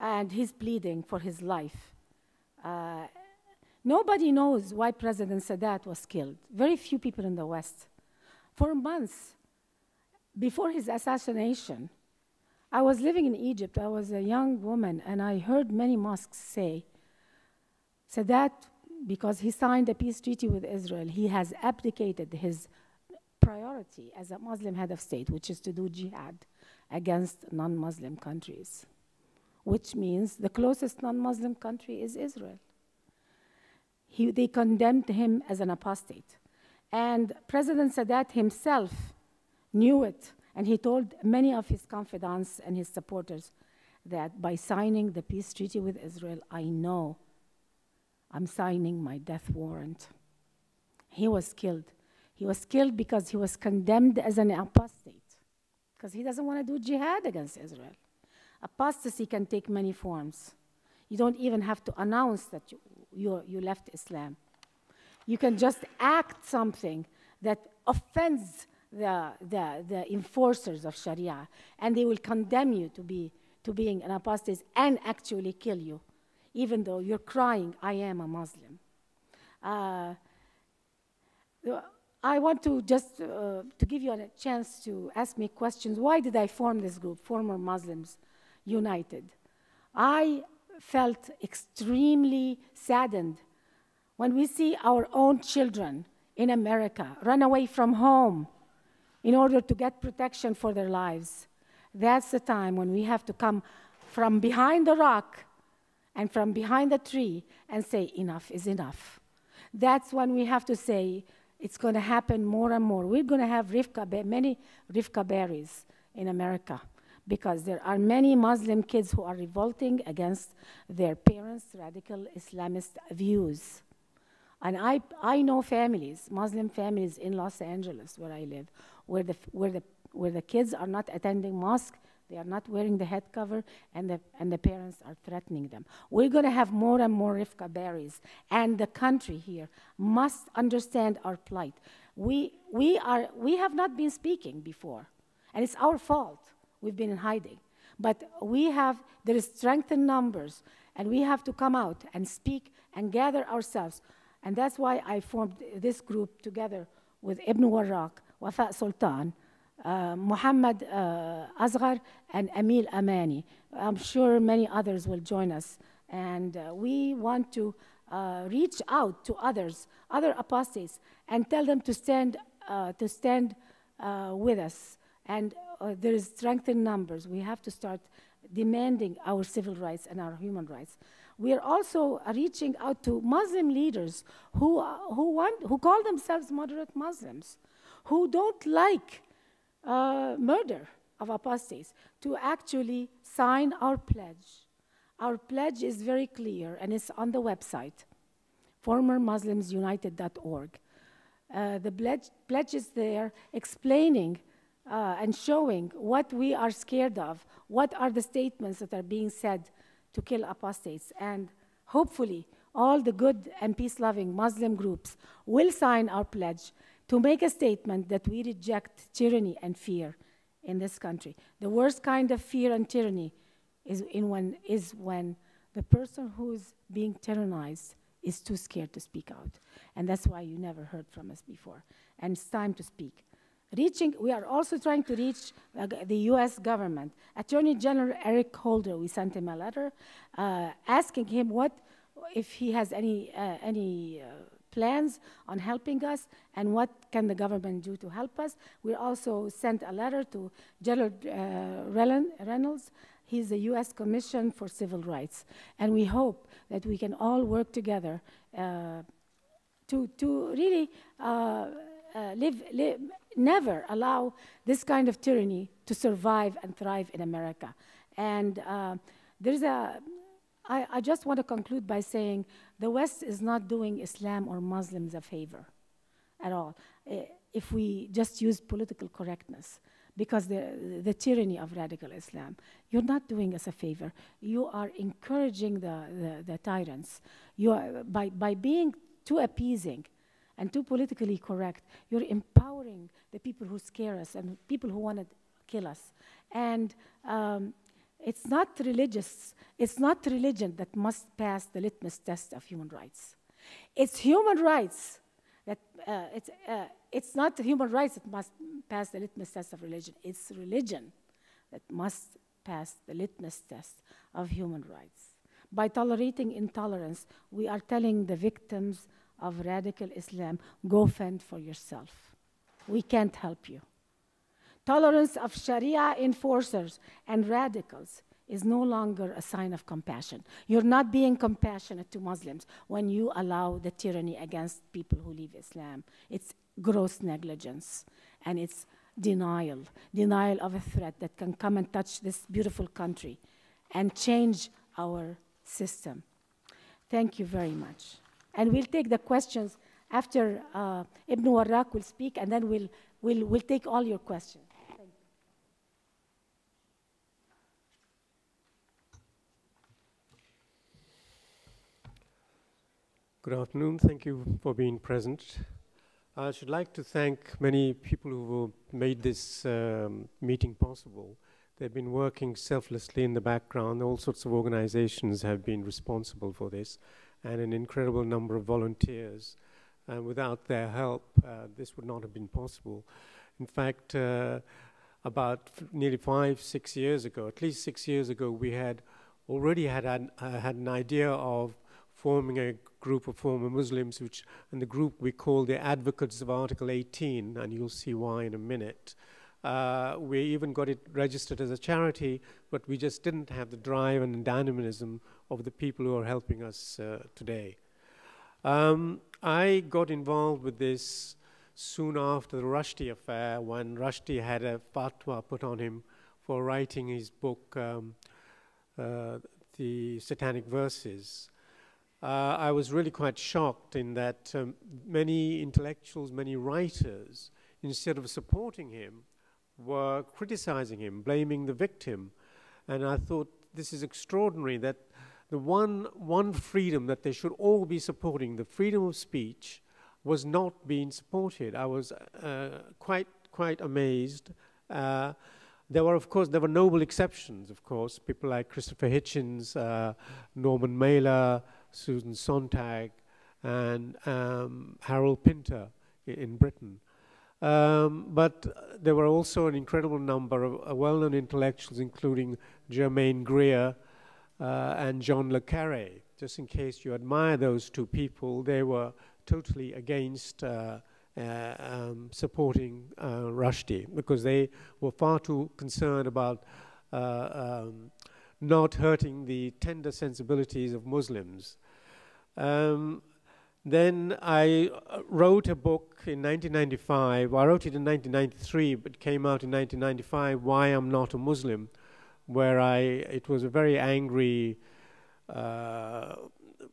and he's pleading for his life. Nobody knows why President Sadat was killed. Very few people in the West. For months before his assassination, I was living in Egypt. I was a young woman, and I heard many mosques say, Sadat, because he signed a peace treaty with Israel, he has abdicated his priority as a Muslim head of state, which is to do jihad against non-Muslim countries, which means the closest non-Muslim country is Israel. They condemned him as an apostate. And President Sadat himself knew it, and he told many of his confidants and his supporters that by signing the peace treaty with Israel, I know I'm signing my death warrant. He was killed. He was killed because he was condemned as an apostate, because he doesn't want to do jihad against Israel. Apostasy can take many forms. You don't even have to announce that you left Islam. You can just act something that offends the enforcers of Sharia, and they will condemn you to being an apostate and actually kill you, even though you're crying, I am a Muslim. I want to just to give you a chance to ask me questions. Why did I form this group, Former Muslims United? I felt extremely saddened when we see our own children in America run away from home in order to get protection for their lives. That's the time when we have to come from behind the rock and from behind the tree and say, enough is enough. That's when we have to say, it's going to happen more and more. We're going to have many Rifka berries in America, because there are many Muslim kids who are revolting against their parents' radical Islamist views. And I know families, Muslim families in Los Angeles, where I live, where the kids are not attending mosque, they are not wearing the head cover, and the parents are threatening them. We're going to have more and more Rifka berries, and the country here must understand our plight. We have not been speaking before, and it's our fault. We've been in hiding. But there is strength in numbers, and we have to come out and speak and gather ourselves. And that's why I formed this group together with Ibn Warraq, Wafa Sultan, Muhammad Asghar, and Emil Amani. I'm sure many others will join us. And we want to reach out to others, other apostates, and tell them to stand with us. And there is strength in numbers. We have to start demanding our civil rights and our human rights. We are also reaching out to Muslim leaders who call themselves moderate Muslims, who don't like murder of apostates, to actually sign our pledge. Our pledge is very clear, and it's on the website, formermuslimsunited.org. The pledge is there explaining and showing what we are scared of, what are the statements that are being said to kill apostates. And hopefully, all the good and peace-loving Muslim groups will sign our pledge to make a statement that we reject tyranny and fear in this country. The worst kind of fear and tyranny is when the person who's being tyrannized is too scared to speak out. And that's why you never heard from us before. And it's time to speak. We are also trying to reach the US government. Attorney General Eric Holder, we sent him a letter asking him if he has any plans on helping us, and what can the government do to help us. We also sent a letter to General Reynolds. He's the US Commission for Civil Rights. And we hope that we can all work together to really never allow this kind of tyranny to survive and thrive in America. And I just want to conclude by saying the West is not doing Islam or Muslims a favor at all, if we just use political correctness, because the tyranny of radical Islam. You're not doing us a favor. You are encouraging the tyrants. By being too appeasing and too politically correct, you're empowering the people who scare us and people who want to kill us. And It's not religious. It's not religion that must pass the litmus test of human rights. It's human rights that it's not human rights that must pass the litmus test of religion. It's religion that must pass the litmus test of human rights. By tolerating intolerance, we are telling the victims of radical Islam, go fend for yourself. We can't help you. Tolerance of Sharia enforcers and radicals is no longer a sign of compassion. You're not being compassionate to Muslims when you allow the tyranny against people who leave Islam. It's gross negligence, and it's denial of a threat that can come and touch this beautiful country and change our system. Thank you very much. And we'll take the questions after Ibn Warraq will speak, and then we'll take all your questions. Thank you. Good afternoon. Thank you for being present. I should like to thank many people who made this meeting possible. They've been working selflessly in the background. All sorts of organizations have been responsible for this, and an incredible number of volunteers. And without their help, this would not have been possible. In fact, about nearly 5-6 years ago, at least 6 years ago, we had already had an idea of forming a group of former Muslims, and the group we call the Advocates of Article 18, and you'll see why in a minute. We even got it registered as a charity, but we just didn't have the drive and dynamism of the people who are helping us today. I got involved with this soon after the Rushdie affair, when Rushdie had a fatwa put on him for writing his book, The Satanic Verses. I was really quite shocked in that many intellectuals, many writers, instead of supporting him, were criticizing him, blaming the victim. And I thought, this is extraordinary that the one freedom that they should all be supporting, the freedom of speech, was not being supported. I was quite amazed. There were noble exceptions, of course, people like Christopher Hitchens, Norman Mailer, Susan Sontag, and Harold Pinter in Britain. But there were also an incredible number of well-known intellectuals, including Germaine Greer and John le Carré. Just in case you admire those two people, they were totally against supporting Rushdie, because they were far too concerned about not hurting the tender sensibilities of Muslims. Then I wrote a book in 1995. I wrote it in 1993, but came out in 1995, Why I'm Not a Muslim, where it was a very angry,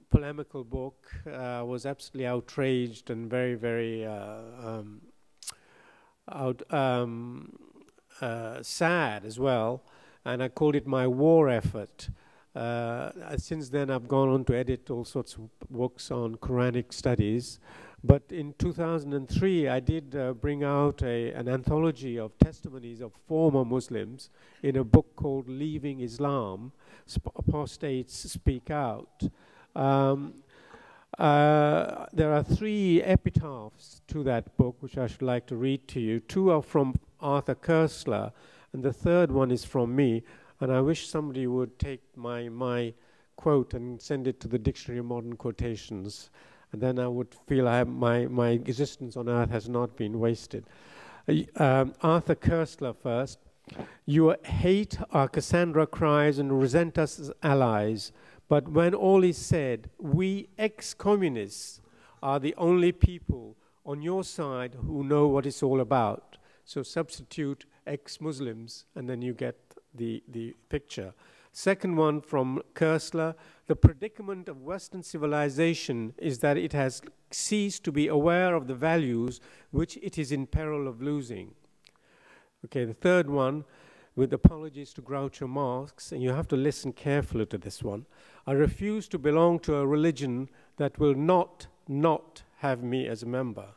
polemical book. I was absolutely outraged and very, very sad as well, and I called it my war effort. Since then, I've gone on to edit all sorts of books on Quranic studies. But in 2003, I did bring out an anthology of testimonies of former Muslims in a book called Leaving Islam, Apostates Speak Out. There are 3 epitaphs to that book, which I should like to read to you. 2 are from Arthur Koestler, and the 3rd one is from me. And I wish somebody would take my quote and send it to the Dictionary of Modern Quotations. And then I would feel my existence on earth has not been wasted. Arthur Koestler first. You hate our Cassandra cries and resent us as allies. But when all is said, we ex-communists are the only people on your side who know what it's all about. So substitute ex-Muslims, and then you get the picture. Second one from Koestler, the predicament of Western civilization is that it has ceased to be aware of the values which it is in peril of losing. Okay, the third one, with apologies to Groucho Marx, and you have to listen carefully to this one. I refuse to belong to a religion that will not have me as a member.